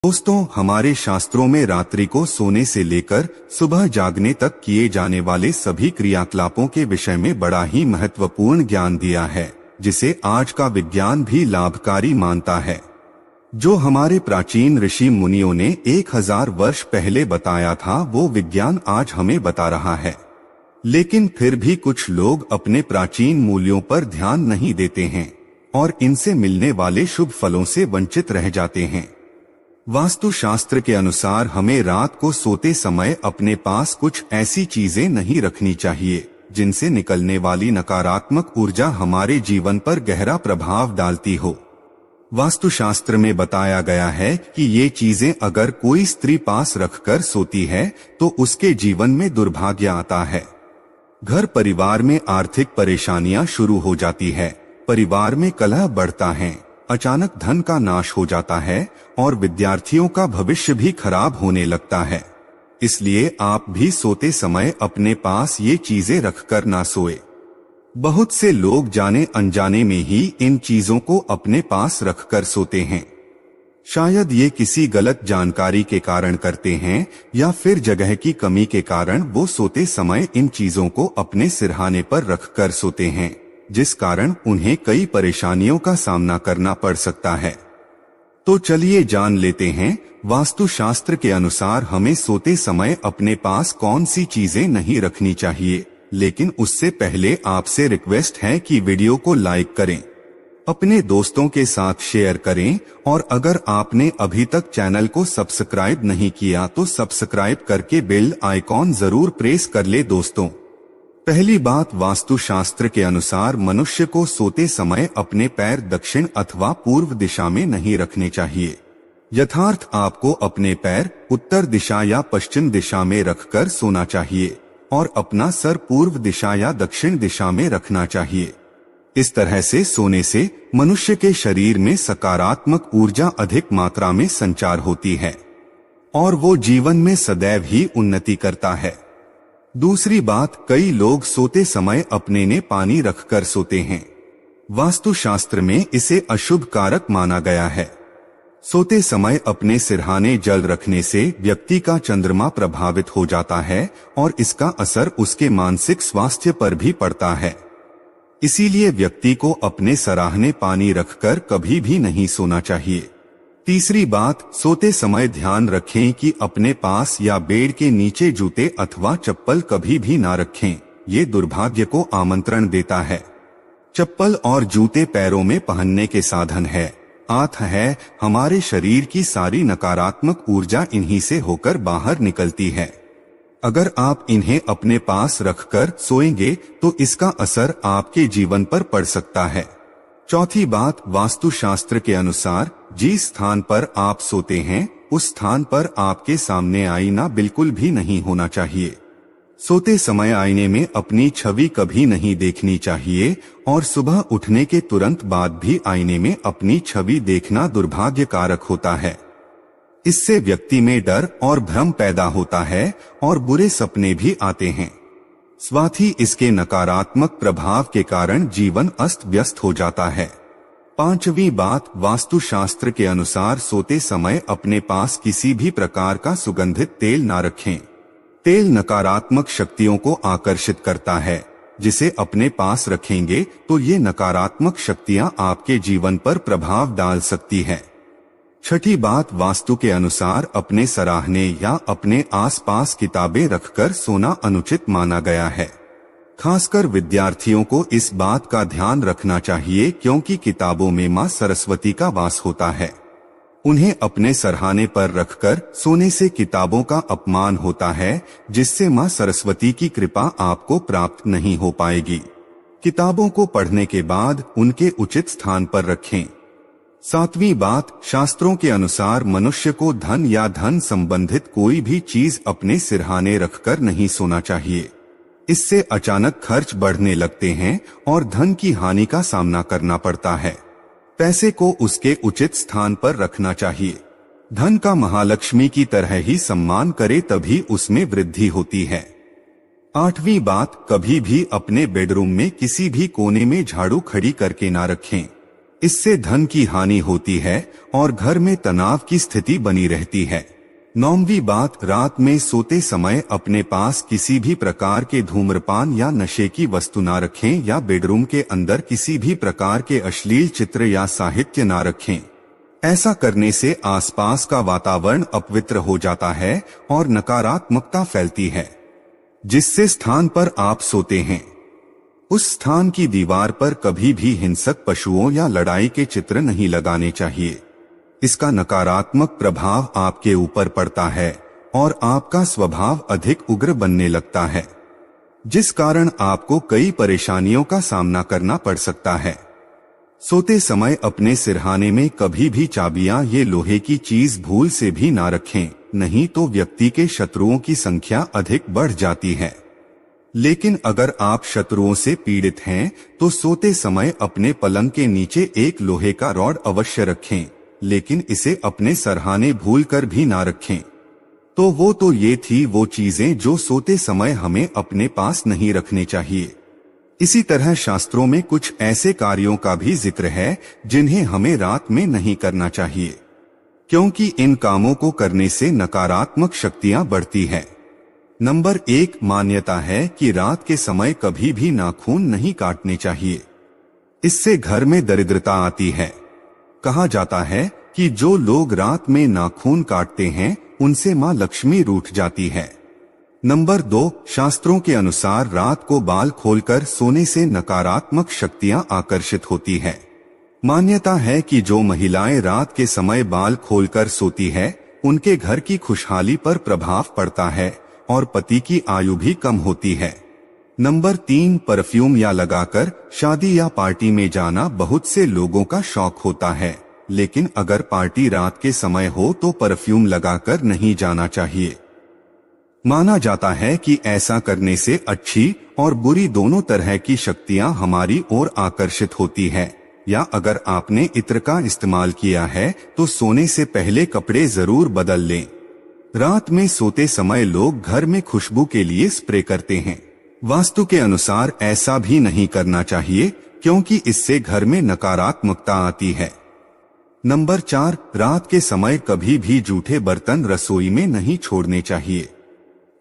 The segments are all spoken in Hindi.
दोस्तों, हमारे शास्त्रों में रात्रि को सोने से लेकर सुबह जागने तक किए जाने वाले सभी क्रियाकलापों के विषय में बड़ा ही महत्वपूर्ण ज्ञान दिया है, जिसे आज का विज्ञान भी लाभकारी मानता है। जो हमारे प्राचीन ऋषि मुनियों ने 1000 वर्ष पहले बताया था, वो विज्ञान आज हमें बता रहा है। लेकिन फिर भी कुछ लोग अपने प्राचीन मूल्यों पर ध्यान नहीं देते हैं और इनसे मिलने वाले शुभ फलों से वंचित रह जाते हैं। वास्तुशास्त्र के अनुसार हमें रात को सोते समय अपने पास कुछ ऐसी चीजें नहीं रखनी चाहिए जिनसे निकलने वाली नकारात्मक ऊर्जा हमारे जीवन पर गहरा प्रभाव डालती हो। वास्तुशास्त्र में बताया गया है कि ये चीजें अगर कोई स्त्री पास रखकर सोती है तो उसके जीवन में दुर्भाग्य आता है। घर परिवार में आर्थिक परेशानियां शुरू हो जाती है, परिवार में कलह बढ़ता है, अचानक धन का नाश हो जाता है और विद्यार्थियों का भविष्य भी खराब होने लगता है। इसलिए आप भी सोते समय अपने पास ये चीजें रखकर ना सोए। बहुत से लोग जाने अनजाने में ही इन चीजों को अपने पास रखकर सोते हैं। शायद ये किसी गलत जानकारी के कारण करते हैं या फिर जगह की कमी के कारण वो सोते समय इन चीजों को अपने सिरहाने पर रखकर सोते हैं, जिस कारण उन्हें कई परेशानियों का सामना करना पड़ सकता है। तो चलिए जान लेते हैं, वास्तुशास्त्र के अनुसार हमें सोते समय अपने पास कौन सी चीजें नहीं रखनी चाहिए। लेकिन उससे पहले आपसे रिक्वेस्ट है कि वीडियो को लाइक करें, अपने दोस्तों के साथ शेयर करें और अगर आपने अभी तक चैनल को सब्सक्राइब नहीं किया तो सब्सक्राइब करके बेल आइकॉन जरूर प्रेस कर ले। दोस्तों, पहली बात, वास्तुशास्त्र के अनुसार मनुष्य को सोते समय अपने पैर दक्षिण अथवा पूर्व दिशा में नहीं रखने चाहिए। यथार्थ आपको अपने पैर उत्तर दिशा या पश्चिम दिशा में रखकर सोना चाहिए और अपना सर पूर्व दिशा या दक्षिण दिशा में रखना चाहिए। इस तरह से सोने से मनुष्य के शरीर में सकारात्मक ऊर्जा अधिक मात्रा में संचार होती है और वो जीवन में सदैव ही उन्नति करता है। दूसरी बात, कई लोग सोते समय अपने ने पानी रखकर सोते हैं। वास्तुशास्त्र में इसे अशुभ कारक माना गया है। सोते समय अपने सिरहाने जल रखने से व्यक्ति का चंद्रमा प्रभावित हो जाता है और इसका असर उसके मानसिक स्वास्थ्य पर भी पड़ता है। इसीलिए व्यक्ति को अपने सराहने पानी रखकर कभी भी नहीं सोना चाहिए। तीसरी बात, सोते समय ध्यान रखें कि अपने पास या बेड के नीचे जूते अथवा चप्पल कभी भी ना रखें। ये दुर्भाग्य को आमंत्रण देता है। चप्पल और जूते पैरों में पहनने के साधन है, आत्थ है। हमारे शरीर की सारी नकारात्मक ऊर्जा इन्हीं से होकर बाहर निकलती है। अगर आप इन्हें अपने पास रखकर सोएंगे तो इसका असर आपके जीवन पर पड़ सकता है। चौथी बात, वास्तुशास्त्र के अनुसार जिस स्थान पर आप सोते हैं उस स्थान पर आपके सामने आईना बिल्कुल भी नहीं होना चाहिए। सोते समय आईने में अपनी छवि कभी नहीं देखनी चाहिए और सुबह उठने के तुरंत बाद भी आईने में अपनी छवि देखना दुर्भाग्यकारक होता है। इससे व्यक्ति में डर और भ्रम पैदा होता है और बुरे सपने भी आते हैं। साथ ही इसके नकारात्मक प्रभाव के कारण जीवन अस्त व्यस्त हो जाता है। पांचवी बात, वास्तुशास्त्र के अनुसार सोते समय अपने पास किसी भी प्रकार का सुगंधित तेल ना रखें। तेल नकारात्मक शक्तियों को आकर्षित करता है। जिसे अपने पास रखेंगे तो ये नकारात्मक शक्तियां आपके जीवन पर प्रभाव डाल सकती है। छठी बात, वास्तु के अनुसार अपने सराहने या अपने आसपास किताबें रखकर सोना अनुचित माना गया है। खासकर विद्यार्थियों को इस बात का ध्यान रखना चाहिए क्योंकि किताबों में मां सरस्वती का वास होता है। उन्हें अपने सरहाने पर रखकर सोने से किताबों का अपमान होता है, जिससे मां सरस्वती की कृपा आपको प्राप्त नहीं हो पाएगी। किताबों को पढ़ने के बाद उनके उचित स्थान पर रखें। सातवीं बात, शास्त्रों के अनुसार मनुष्य को धन या धन संबंधित कोई भी चीज अपने सिरहाने रखकर नहीं सोना चाहिए। इससे अचानक खर्च बढ़ने लगते हैं और धन की हानि का सामना करना पड़ता है। पैसे को उसके उचित स्थान पर रखना चाहिए। धन का महालक्ष्मी की तरह ही सम्मान करे तभी उसमें वृद्धि होती है। आठवीं बात, कभी भी अपने बेडरूम में किसी भी कोने में झाड़ू खड़ी करके ना रखें। इससे धन की हानि होती है और घर में तनाव की स्थिति बनी रहती है। 9वीं बात, रात में सोते समय अपने पास किसी भी प्रकार के धूम्रपान या नशे की वस्तु ना रखें या बेडरूम के अंदर किसी भी प्रकार के अश्लील चित्र या साहित्य ना रखें। ऐसा करने से आसपास का वातावरण अपवित्र हो जाता है और नकारात्मकता फैलती है। जिससे स्थान पर आप सोते हैं उस स्थान की दीवार पर कभी भी हिंसक पशुओं या लड़ाई के चित्र नहीं लगाने चाहिए। इसका नकारात्मक प्रभाव आपके ऊपर पड़ता है और आपका स्वभाव अधिक उग्र बनने लगता है, जिस कारण आपको कई परेशानियों का सामना करना पड़ सकता है। सोते समय अपने सिरहाने में कभी भी चाबियां ये लोहे की चीज भूल से भी ना रखें, नहीं तो व्यक्ति के शत्रुओं की संख्या अधिक बढ़ जाती है। लेकिन अगर आप शत्रुओं से पीड़ित हैं तो सोते समय अपने पलंग के नीचे एक लोहे का रॉड अवश्य रखें, लेकिन इसे अपने सरहाने भूलकर भी ना रखें। तो ये थी वो चीजें जो सोते समय हमें अपने पास नहीं रखने चाहिए। इसी तरह शास्त्रों में कुछ ऐसे कार्यों का भी जिक्र है जिन्हें हमें रात में नहीं करना चाहिए, क्योंकि इन कामों को करने से नकारात्मक शक्तियां बढ़ती है। नंबर 1, मान्यता है कि रात के समय कभी भी नाखून नहीं काटने चाहिए। इससे घर में दरिद्रता आती है। कहा जाता है कि जो लोग रात में नाखून काटते हैं उनसे मां लक्ष्मी रूठ जाती है। नंबर 2, शास्त्रों के अनुसार रात को बाल खोलकर सोने से नकारात्मक शक्तियां आकर्षित होती है। मान्यता है कि जो महिलाएं रात के समय बाल खोलकर सोती है उनके घर की खुशहाली पर प्रभाव पड़ता है और पति की आयु भी कम होती है। नंबर 3, परफ्यूम या लगाकर शादी या पार्टी में जाना बहुत से लोगों का शौक होता है, लेकिन अगर पार्टी रात के समय हो तो परफ्यूम लगाकर नहीं जाना चाहिए। माना जाता है कि ऐसा करने से अच्छी और बुरी दोनों तरह की शक्तियां हमारी ओर आकर्षित होती है। या अगर आपने इत्र का इस्तेमाल किया है तो सोने से पहले कपड़े जरूर बदल लें। रात में सोते समय लोग घर में खुशबू के लिए स्प्रे करते हैं। वास्तु के अनुसार ऐसा भी नहीं करना चाहिए, क्योंकि इससे घर में नकारात्मकता आती है। नंबर 4, रात के समय कभी भी जूठे बर्तन रसोई में नहीं छोड़ने चाहिए।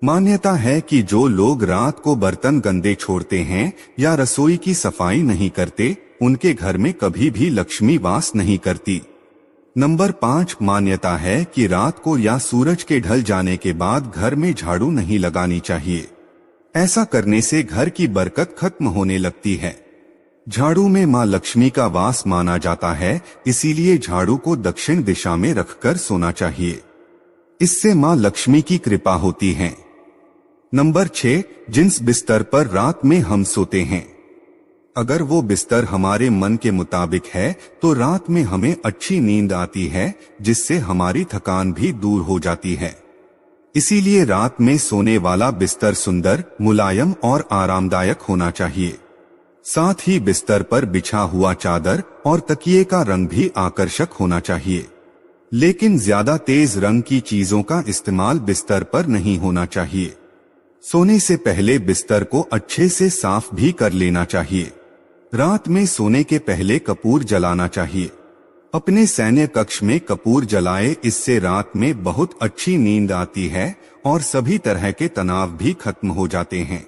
मान्यता है कि जो लोग रात को बर्तन गंदे छोड़ते हैं या रसोई की सफाई नहीं करते उनके घर में कभी भी लक्ष्मी वास नहीं करती। नंबर 5, मान्यता है कि रात को या सूरज के ढल जाने के बाद घर में झाड़ू नहीं लगानी चाहिए। ऐसा करने से घर की बरकत खत्म होने लगती है। झाड़ू में मां लक्ष्मी का वास माना जाता है, इसीलिए झाड़ू को दक्षिण दिशा में रखकर सोना चाहिए। इससे मां लक्ष्मी की कृपा होती है। नंबर 6, जिस बिस्तर पर रात में हम सोते हैं अगर वो बिस्तर हमारे मन के मुताबिक है तो रात में हमें अच्छी नींद आती है, जिससे हमारी थकान भी दूर हो जाती है। इसीलिए रात में सोने वाला बिस्तर सुंदर, मुलायम और आरामदायक होना चाहिए। साथ ही बिस्तर पर बिछा हुआ चादर और तकिए का रंग भी आकर्षक होना चाहिए। लेकिन ज्यादा तेज रंग की चीजों का इस्तेमाल बिस्तर पर नहीं होना चाहिए। सोने से पहले बिस्तर को अच्छे से साफ भी कर लेना चाहिए। रात में सोने के पहले कपूर जलाना चाहिए। अपने सैन्य कक्ष में कपूर जलाए, इससे रात में बहुत अच्छी नींद आती है और सभी तरह के तनाव भी खत्म हो जाते हैं।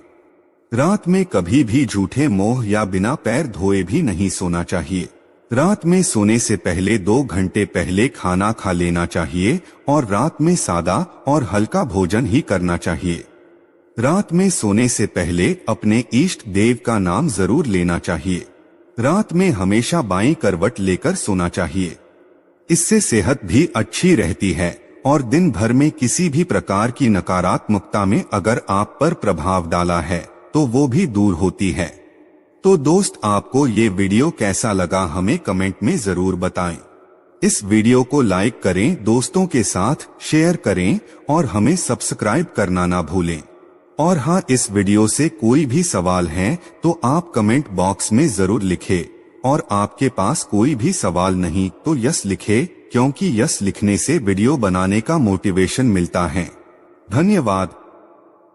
रात में कभी भी झूठे मोह या बिना पैर धोए भी नहीं सोना चाहिए। रात में सोने से पहले 2 घंटे पहले खाना खा लेना चाहिए और रात में सादा और हल्का भोजन ही करना चाहिए। रात में सोने से पहले अपने इष्ट देव का नाम जरूर लेना चाहिए। रात में हमेशा बाईं करवट लेकर सोना चाहिए। इससे सेहत भी अच्छी रहती है और दिन भर में किसी भी प्रकार की नकारात्मकता में अगर आप पर प्रभाव डाला है तो वो भी दूर होती है। तो दोस्त, आपको ये वीडियो कैसा लगा हमें कमेंट में जरूर बताएं। इस वीडियो को लाइक करें, दोस्तों के साथ शेयर करें और हमें सब्सक्राइब करना ना भूलें। और हाँ, इस वीडियो से कोई भी सवाल है तो आप कमेंट बॉक्स में जरूर लिखें, और आपके पास कोई भी सवाल नहीं तो यस लिखें, क्योंकि यस लिखने से वीडियो बनाने का मोटिवेशन मिलता है। धन्यवाद।